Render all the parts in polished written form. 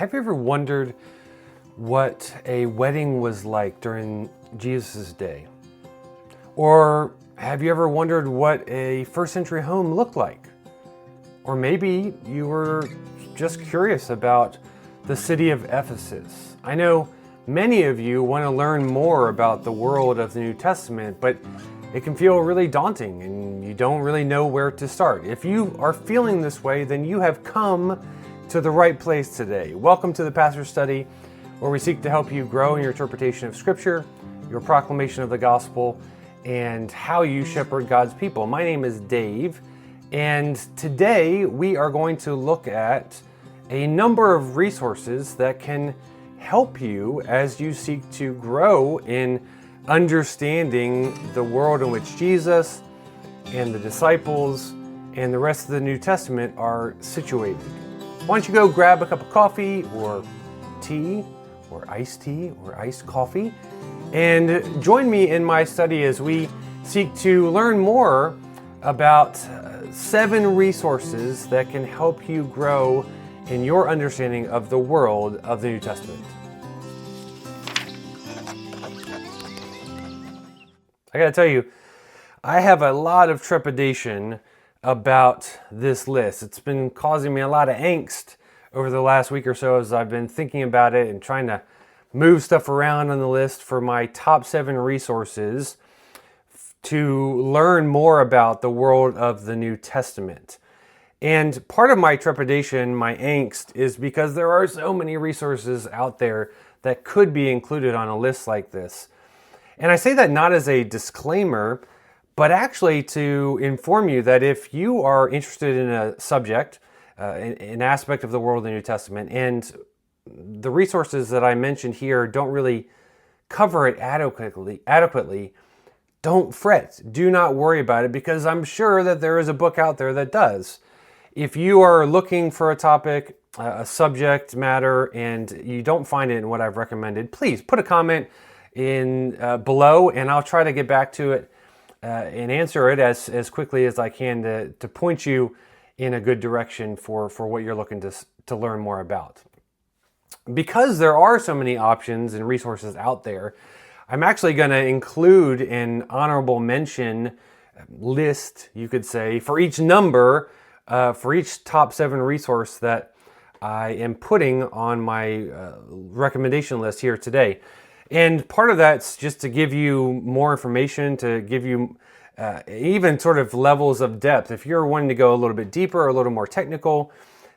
Have you ever wondered what a wedding was like during Jesus' day? Or have you ever wondered what a first century home looked like? Or maybe you were just curious about the city of Ephesus. I know many of you want to learn more about the world of the New Testament, but it can feel really daunting and you don't really know where to start. If you are feeling this way, then you have come to the right place today. Welcome to the Pastor's Study, where we seek to help you grow in your interpretation of Scripture, your proclamation of the gospel, and how you shepherd God's people. My name is Dave, and today we are going to look at a number of resources that can help you as you seek to grow in understanding the world in which Jesus and the disciples and the rest of the New Testament are situated. Why don't you go grab a cup of coffee or tea or iced coffee and join me in my study as we seek to learn more about 7 resources that can help you grow in your understanding of the world of the New Testament. I gotta tell you, I have a lot of trepidation about this list. It's been causing me a lot of angst over the last week or so as I've been thinking about it and trying to move stuff around on the list for my top 7 resources to learn more about the world of the New Testament. And part of my trepidation, my angst, is because there are so many resources out there that could be included on a list like this. And I say that not as a disclaimer, but actually to inform you that if you are interested in a subject, an aspect of the world of the New Testament, and the resources that I mentioned here don't really cover it adequately, don't fret. Do not worry about it, because I'm sure that there is a book out there that does. If you are looking for a topic, a subject matter, and you don't find it in what I've recommended, please put a comment in below, and I'll try to get back to it and answer it as quickly as I can to point you in a good direction for what you're looking to learn more about. Because there are so many options and resources out there, I'm actually going to include an honorable mention list, you could say, for each number, for each top 7 resource that I am putting on my recommendation list here today. And part of that's just to give you more information, to give you even sort of levels of depth. If you're wanting to go a little bit deeper, a little more technical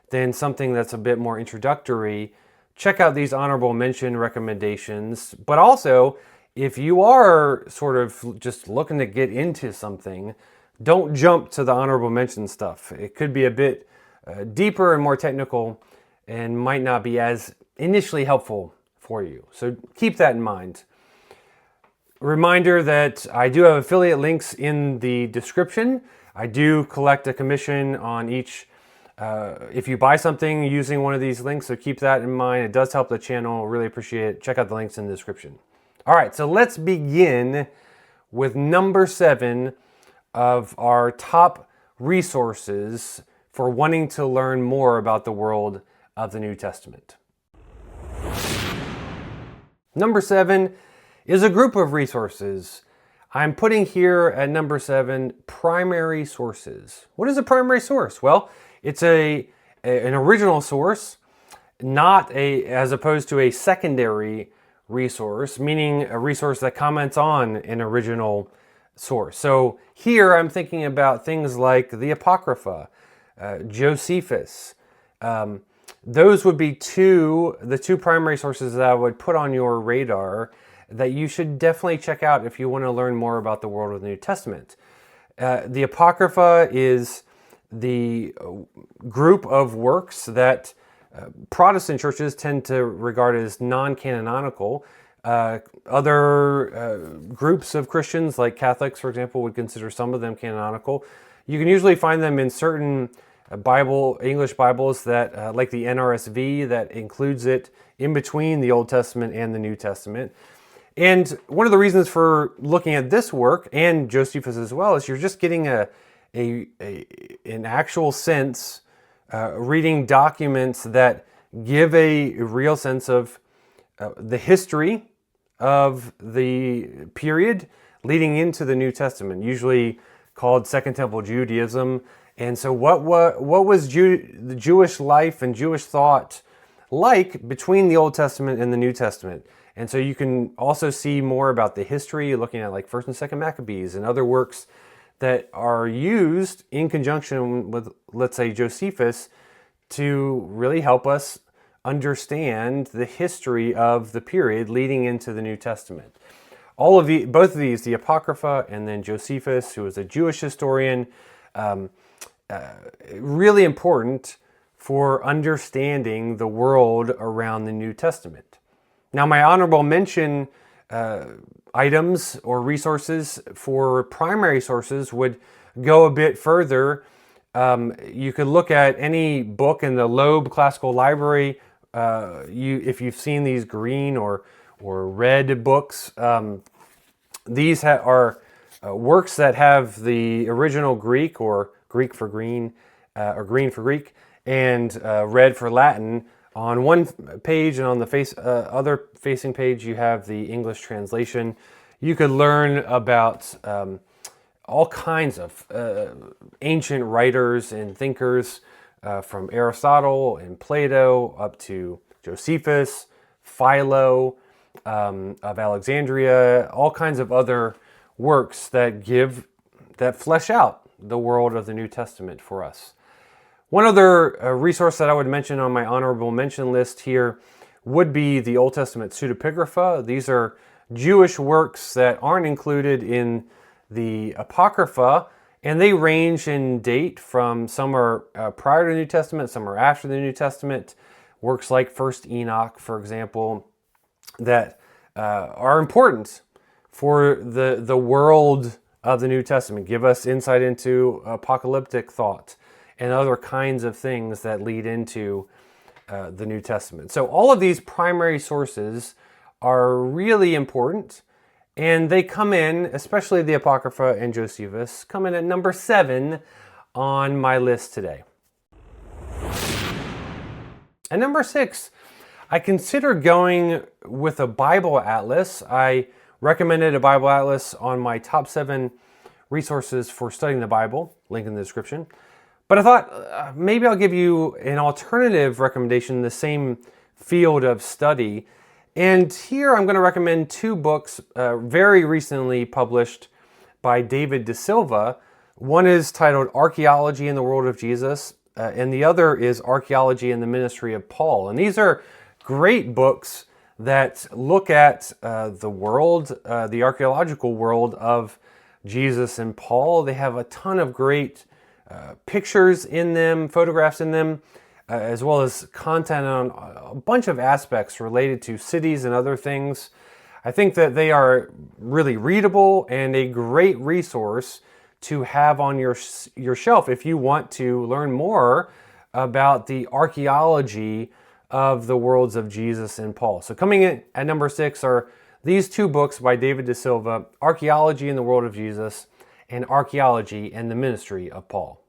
than something that's a bit more introductory, check out these honorable mention recommendations. But also, if you are sort of just looking to get into something, don't jump to the honorable mention stuff. It could be a bit deeper and more technical and might not be as initially helpful for you. So keep that in mind. Reminder that I do have affiliate links in the description. I do collect a commission on each if you buy something using one of these links, so keep that in mind. It does help the channel. Really appreciate it. Check out the links in the description. All right, so let's begin with number 7 of our top resources for wanting to learn more about the world of the New Testament. Number 7 is a group of resources. I'm putting here at number 7, primary sources. What is a primary source? Well, it's an original source, as opposed to a secondary resource, meaning a resource that comments on an original source. So here I'm thinking about things like the Apocrypha, Josephus. Those would be the two primary sources that I would put on your radar that you should definitely check out if you want to learn more about the world of the New Testament. The Apocrypha is the group of works that Protestant churches tend to regard as non-canonical. Other groups of Christians, like Catholics, for example, would consider some of them canonical. You can usually find them in certain English Bibles that, like the NRSV, that includes it in between the Old Testament and the New Testament. And one of the reasons for looking at this work, and Josephus as well, is you're just getting an actual sense, reading documents that give a real sense of the history of the period leading into the New Testament, usually called Second Temple Judaism. And so what was the Jewish life and Jewish thought like between the Old Testament and the New Testament? And so you can also see more about the history, looking at like First and Second Maccabees and other works that are used in conjunction with, let's say, Josephus, to really help us understand the history of the period leading into the New Testament. Both of these, the Apocrypha and then Josephus, who was a Jewish historian, really important for understanding the world around the New Testament. Now, my honorable mention items or resources for primary sources would go a bit further. You could look at any book in the Loeb Classical Library. If you've seen these green or red books, these are works that have the original Greek, or Greek for green, or green for Greek, and red for Latin on one page, and on the other facing page you have the English translation. You could learn about all kinds of ancient writers and thinkers, from Aristotle and Plato up to Josephus, Philo of Alexandria, all kinds of other works that flesh out the world of the New Testament for us. One other resource that I would mention on my honorable mention list here would be the Old Testament pseudepigrapha. These are Jewish works that aren't included in the Apocrypha, and they range in date from some are prior to the New Testament, some are after the New Testament. Works like First Enoch, for example, that are important for the world of the New Testament, give us insight into apocalyptic thought and other kinds of things that lead into the New Testament. So all of these primary sources are really important, and they come in, especially the Apocrypha and Josephus, come in at number 7 on my list today. At number 6, I considered going with a Bible atlas. I recommended a Bible atlas on my top 7 resources for studying the Bible, link in the description. But I thought maybe I'll give you an alternative recommendation in the same field of study. And here I'm going to recommend 2 books very recently published by David deSilva. One is titled Archaeology in the World of Jesus, and the other is Archaeology in the Ministry of Paul. And these are great books that look at the world, the archaeological world of Jesus and Paul. They have a ton of great pictures in them, photographs in them, as well as content on a bunch of aspects related to cities and other things. I think that they are really readable and a great resource to have on your shelf if you want to learn more about the archaeology of the worlds of Jesus and Paul. So coming in at number 6 are these 2 books by David deSilva, Archaeology in the World of Jesus and Archaeology and the Ministry of Paul.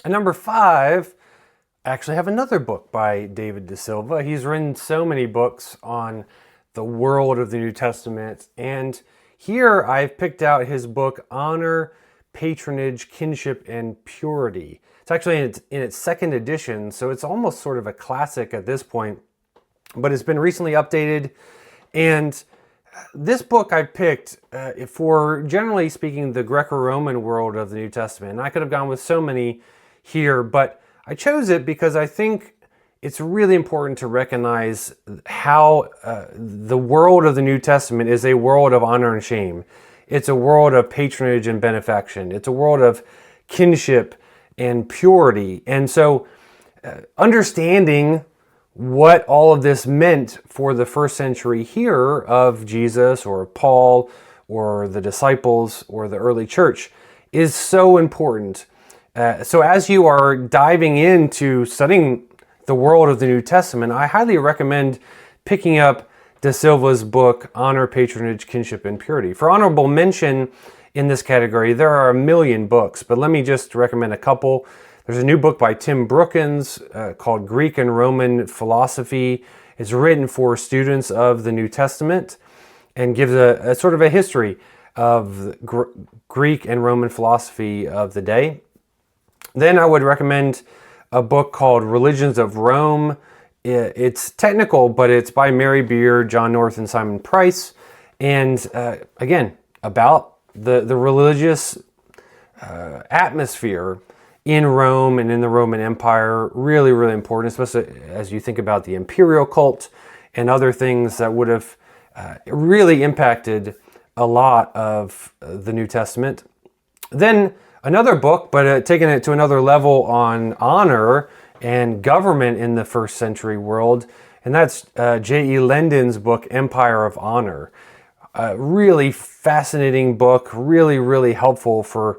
At number 5, I actually have another book by David deSilva. He's written so many books on the world of the New Testament, and here I've picked out his book, Honor, Patronage, Kinship, and Purity. It's actually in its 2nd edition, so it's almost sort of a classic at this point, but it's been recently updated. And this book I picked for, generally speaking, the Greco-Roman world of the New Testament. And I could have gone with so many here, but I chose it because I think it's really important to recognize how the world of the New Testament is a world of honor and shame. It's a world of patronage and benefaction. It's a world of kinship and purity. And so understanding what all of this meant for the first century here of Jesus or Paul or the disciples or the early church is so important. So as you are diving into studying the world of the New Testament, I highly recommend picking up deSilva's book, Honor, Patronage, Kinship, and Purity. For honorable mention in this category, there are a million books, but let me just recommend a couple. There's a new book by Tim Brookins called Greek and Roman Philosophy. It's written for students of the New Testament and gives a sort of a history of Greek and Roman philosophy of the day. Then I would recommend a book called Religions of Rome. It's technical, but it's by Mary Beard, John North, and Simon Price. And again, about the religious atmosphere in Rome and in the Roman Empire. Really, really important, especially as you think about the imperial cult and other things that would have really impacted a lot of the New Testament. Then another book, but taking it to another level on honor and government in the first century world, and that's J.E. Lendon's book, Empire of Honor. A really fascinating book, really, really helpful for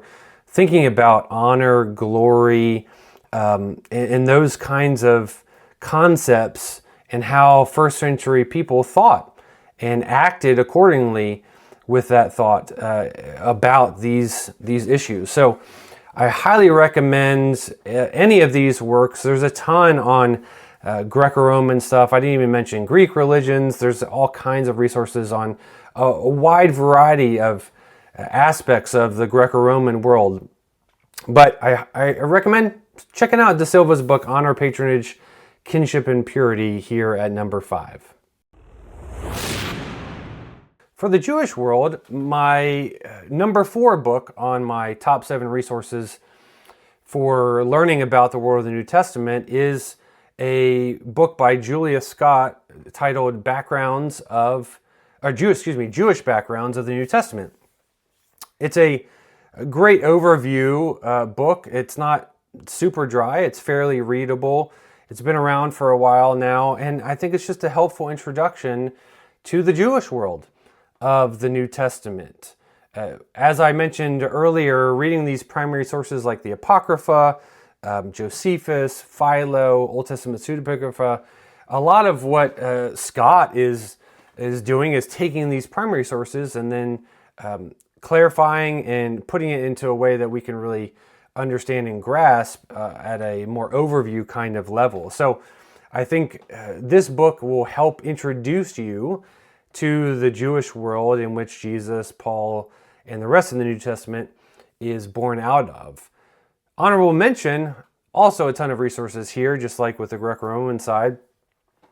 thinking about honor, glory, and those kinds of concepts and how first century people thought and acted accordingly with that thought about these issues. So I highly recommend any of these works. There's a ton on Greco-Roman stuff. I didn't even mention Greek religions. There's all kinds of resources on a wide variety of aspects of the Greco-Roman world. But I recommend checking out deSilva's book, Honor, Patronage, Kinship, and Purity, here at number 5. For the Jewish world, my number 4 book on my top 7 resources for learning about the world of the New Testament is a book by Julius Scott titled Jewish Backgrounds of the New Testament. It's a great overview book. It's not super dry. It's fairly readable. It's been around for a while now, and I think it's just a helpful introduction to the Jewish world of the New Testament. As I mentioned earlier, reading these primary sources like the Apocrypha, Josephus, Philo, Old Testament pseudepigrapha, a lot of what Scott is doing is taking these primary sources and then clarifying and putting it into a way that we can really understand and grasp at a more overview kind of level. So I think this book will help introduce you to the Jewish world in which Jesus, Paul, and the rest of the New Testament is born out of. Honorable mention, also a ton of resources here, just like with the Greco-Roman side.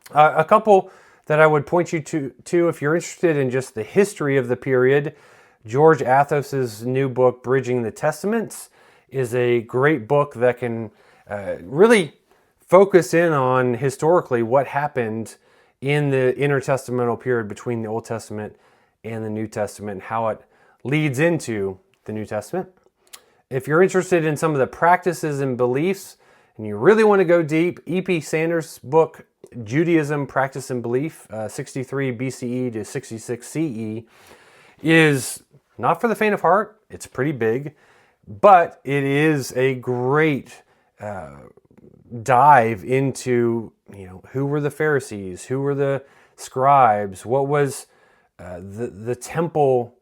A couple that I would point you to if you're interested in just the history of the period. George Athas's new book, Bridging the Testaments, is a great book that can really focus in on historically what happened in the intertestamental period between the Old Testament and the New Testament, and how it leads into the New Testament. If you're interested in some of the practices and beliefs, and you really want to go deep, E.P. Sanders' book, Judaism, Practice and Belief, 63 BCE to 66 CE, is not for the faint of heart. It's pretty big, but it is a great dive into, who were the Pharisees, who were the scribes, what was the temple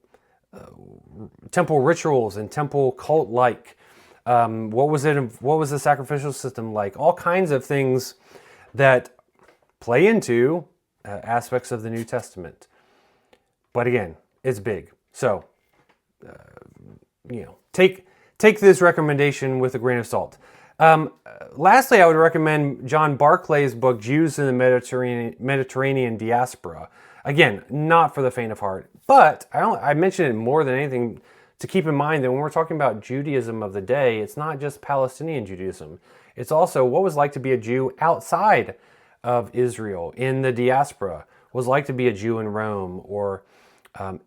rituals and temple cult like, what was the sacrificial system like, all kinds of things that play into aspects of the New Testament. But again, it's big, so take this recommendation with a grain of salt. Lastly, I would recommend John Barclay's book, Jews in the Mediterranean Diaspora. Again, not for the faint of heart, but I mention it more than anything to keep in mind that when we're talking about Judaism of the day, it's not just Palestinian Judaism. It's also what it was like to be a Jew outside of Israel, in the diaspora, what it was like to be a Jew in Rome or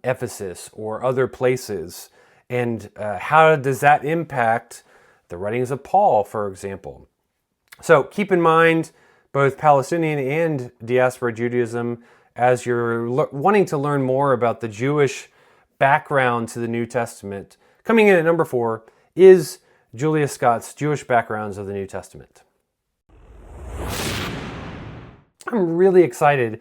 Ephesus or other places, and how does that impact the writings of Paul, for example. So keep in mind both Palestinian and diaspora Judaism as you're wanting to learn more about the Jewish background to the New Testament. Coming in at number 4 is Julius Scott's Jewish Backgrounds of the New Testament. I'm really excited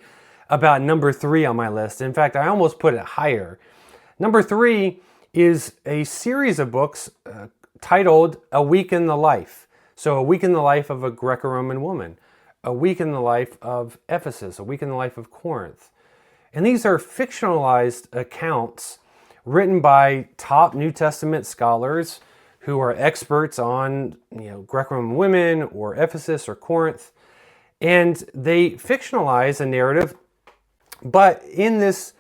about number 3 on my list. In fact, I almost put it higher. Number 3 is a series of books titled A Week in the Life. So a week in the life of a Greco-Roman woman, a week in the life of Ephesus, a week in the life of Corinth. And these are fictionalized accounts written by top New Testament scholars who are experts on, Greco-Roman women or Ephesus or Corinth. And they fictionalize a narrative, but in this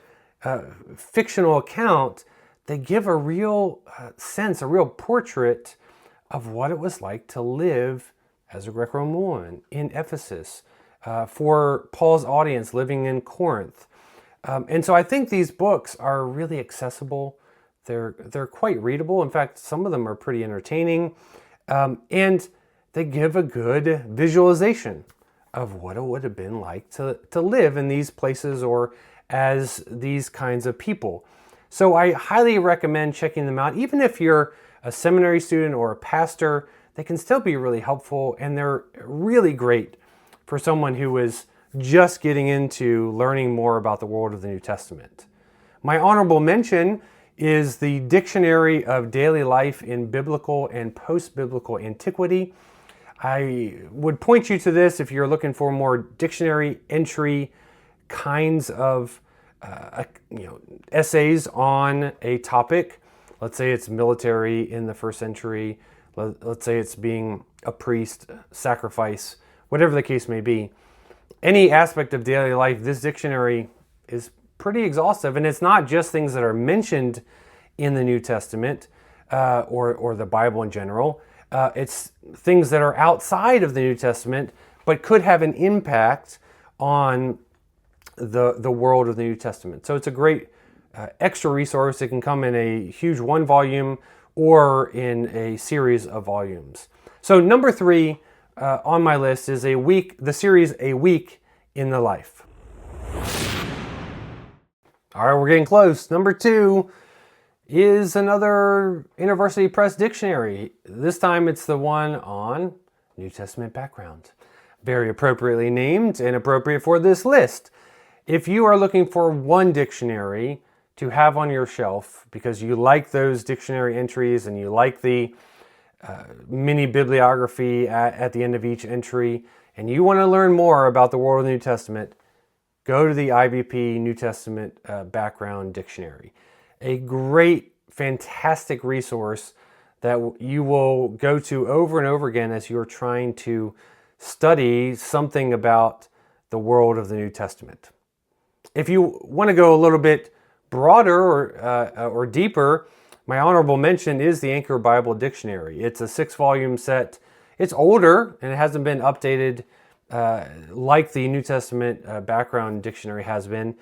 fictional account, they give a real sense, a real portrait of what it was like to live as a Greco-Roman woman in Ephesus, for Paul's audience living in Corinth. And so I think these books are really accessible. They're quite readable. In fact, some of them are pretty entertaining. And they give a good visualization of what it would have been like to live in these places or as these kinds of people. So I highly recommend checking them out. Even if you're a seminary student or a pastor, they can still be really helpful, and they're really great for someone who is just getting into learning more about the world of the New Testament. My honorable mention is the Dictionary of Daily Life in Biblical and Post-Biblical Antiquity. I would point you to this if you're looking for more dictionary entry kinds of essays on a topic. Let's say it's military in the first century. Let's say it's being a priest, sacrifice, whatever the case may be. Any aspect of daily life, this dictionary is pretty exhaustive, and it's not just things that are mentioned in the New Testament or the Bible in general. It's things that are outside of the New Testament, but could have an impact on the world of the New Testament. So it's a great extra resource. It can come in a huge one volume or in a series of volumes. So number 3 on my list is the series A Week in the Life. All right, we're getting close. Number 2 is another University Press dictionary. This time it's the one on New Testament background. Very appropriately named and appropriate for this list. If you are looking for one dictionary to have on your shelf because you like those dictionary entries and you like the mini bibliography at the end of each entry, and you want to learn more about the world of the New Testament, go to the IBP New Testament Background Dictionary. A great, fantastic resource that you will go to over and over again as you're trying to study something about the world of the New Testament. If you want to go a little bit broader or deeper, my honorable mention is the Anchor Bible Dictionary. It's a 6-volume set. It's older and it hasn't been updated like the New Testament Background Dictionary has been,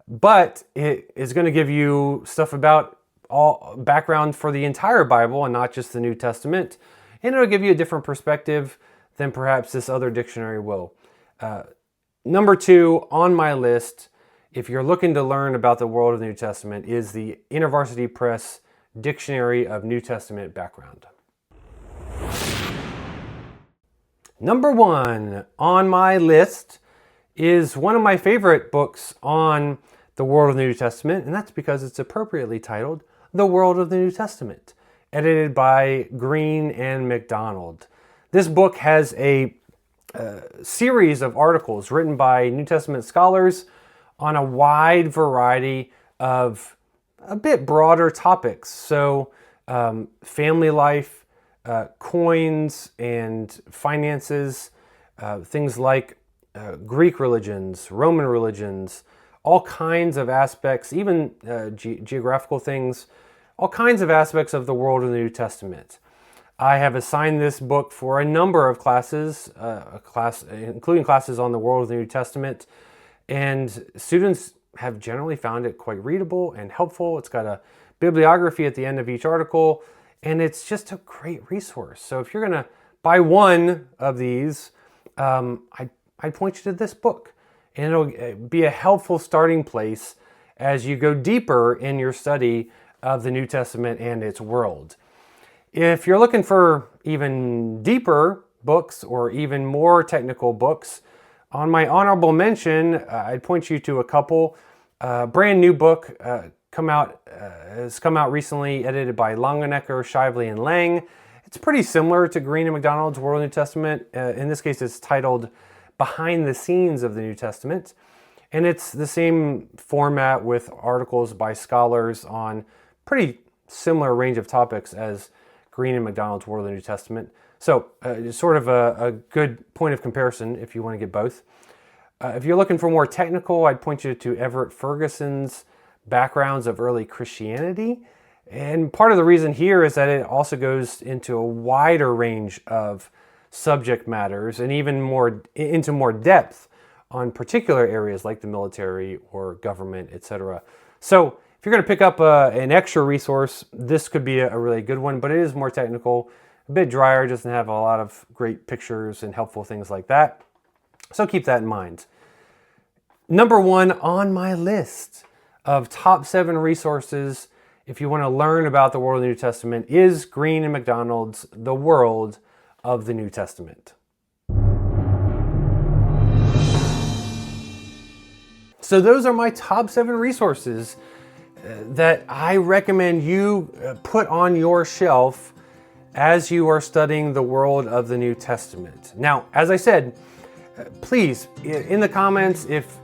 but it is going to give you stuff about all background for the entire Bible and not just the New Testament, and it'll give you a different perspective than perhaps this other dictionary will. Number 2 on my list, if you're looking to learn about the world of the New Testament, is the InterVarsity Press Dictionary of New Testament Background. Number 1 on my list is one of my favorite books on the world of the New Testament, and that's because it's appropriately titled The World of the New Testament, edited by Green and MacDonald. This book has a series of articles written by New Testament scholars on a wide variety of a bit broader topics. So family life, coins and finances, things like Greek religions, Roman religions, all kinds of aspects, even geographical things, all kinds of aspects of the world of the New Testament. I have assigned this book for a number of classes, including classes on the world of the New Testament, and students have generally found it quite readable and helpful. It's got a bibliography at the end of each article, and it's just a great resource. So if you're going to buy one of these, I'd point you to this book, and it'll be a helpful starting place as you go deeper in your study of the New Testament and its world. If you're looking for even deeper books or even more technical books, on my honorable mention, I'd point you to a couple. Brand new book has come out recently, edited by Longenecker, Shively, and Lang. It's pretty similar to Green and MacDonald's World New Testament. In this case, it's titled Behind the Scenes of the New Testament. And it's the same format with articles by scholars on pretty similar range of topics as Green and MacDonald's World of the New Testament. So sort of a good point of comparison if you want to get both. If you're looking for more technical, I'd point you to Everett Ferguson's Backgrounds of Early Christianity. And part of the reason here is that it also goes into a wider range of subject matters and even into more depth on particular areas like the military or government, etc. So if you're going to pick up an extra resource, this could be a really good one, but it is more technical, a bit drier, doesn't have a lot of great pictures and helpful things like that. So keep that in mind. Number 1 on my list of top 7 resources if you want to learn about the world of the New Testament is Green and MacDonald's The World of the New Testament. So those are my top 7 resources that I recommend you put on your shelf as you are studying the world of the New Testament. Now, as I said, please, in the comments, if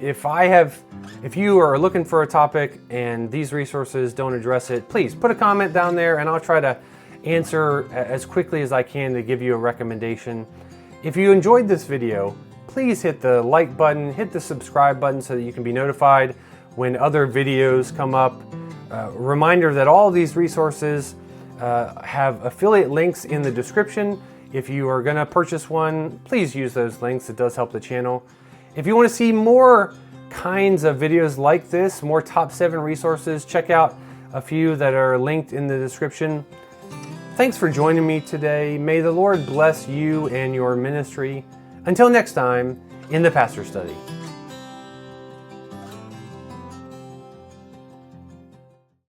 you are looking for a topic and these resources don't address it, please put a comment down there and I'll try to answer as quickly as I can to give you a recommendation. If you enjoyed this video, please hit the like button, hit the subscribe button so that you can be notified when other videos come up. Reminder that all of these resources have affiliate links in the description. If you are going to purchase one, please use those links. It does help the channel. If you want to see more kinds of videos like this, more top 7 resources, check out a few that are linked in the description. Thanks for joining me today. May the Lord bless you and your ministry. Until next time, in the Pastor Study.